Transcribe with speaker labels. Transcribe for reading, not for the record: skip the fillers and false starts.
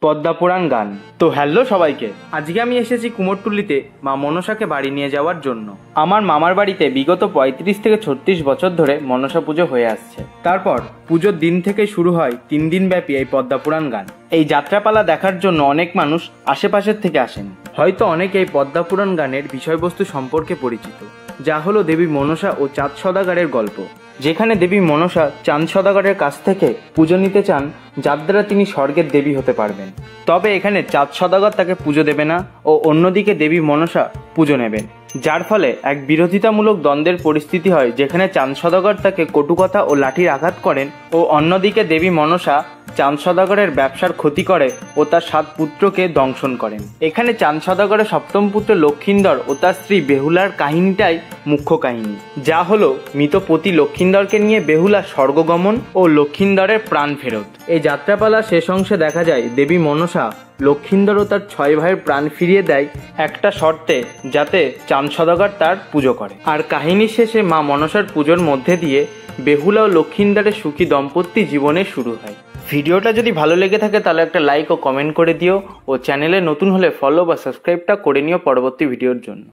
Speaker 1: পদ্মাপুরাণ গান। তো হ্যালো সবাইকে, আজকে আমি এসেছি কুমোরটুলিতে মা মনসাকে বাড়ি নিয়ে যাওয়ার জন্য। আমার মামার বাড়িতে বিগত 35 থেকে 36 বছর ধরে মনসা পুজো হয়ে আসছে। তারপর পুজোর দিন থেকে শুরু হয় 3 দিন ব্যাপী এই পদ্মাপুরাণ গান। এই যাত্রাপালা দেখার জন্য অনেক মানুষ আশেপাশের থেকে আসেন। হয়তো অনেকে এই পদ্মাপুরাণ গানের বিষয়বস্তু সম্পর্কে পরিচিত, যা হলো দেবী মনসা ও চাঁদ সওদাগরের গল্প, যেখানে দেবী মনসা চাঁদ সওদাগরের কাছ থেকে পুজো নিতে চান, যার দ্বারা তিনি স্বর্গের দেবী হতে পারবেন। তবে এখানে চাঁদ সওদাগর তাকে পুজো দেবে না ও অন্যদিকে দেবী মনসা পুজো নেবেন, যার ফলে এক বিরোধিতামূলক দ্বন্দ্বের পরিস্থিতি হয়, যেখানে চাঁদ সওদাগর তাকে কটুকথা ও লাঠির আঘাত করেন ও অন্যদিকে দেবী মনসা চাঁদ সওদাগরের ব্যবসার ক্ষতি করে ও তার 7 পুত্রকে দংশন করেন। এখানে চাঁদ সওদাগরের সপ্তম পুত্র লক্ষিন্দর ও তার স্ত্রী বেহুলার কাহিনীটাই মুখ্য কাহিনী, যা হলো মৃতপতি লক্ষিন্দরকে নিয়ে বেহুলা স্বর্গগমন ও লক্ষিন্দরের প্রাণ ফেরত। এই যাত্রাপালা শেষ অংশে দেখা যায় দেবী মনসা লক্ষিন্দর ও তার 6 ভাইয়ের প্রাণ ফিরিয়ে দেয় একটা শর্তে, যাতে চাঁদ সওদাগর তার পুজো করে। আর কাহিনীর শেষে মা মনসার পুজোর মধ্যে দিয়ে বেহুলা ও লক্ষিন্দরের সুখী দম্পতি জীবনের শুরু হয়। ভিডিওটা যদি ভালো লেগে থাকে তাহলে একটা লাইক ও কমেন্ট করে দিও, ও চ্যানেলে নতুন হলে ফলো বা সাবস্ক্রাইবটা করে নিও পরবর্তী ভিডিওর জন্য।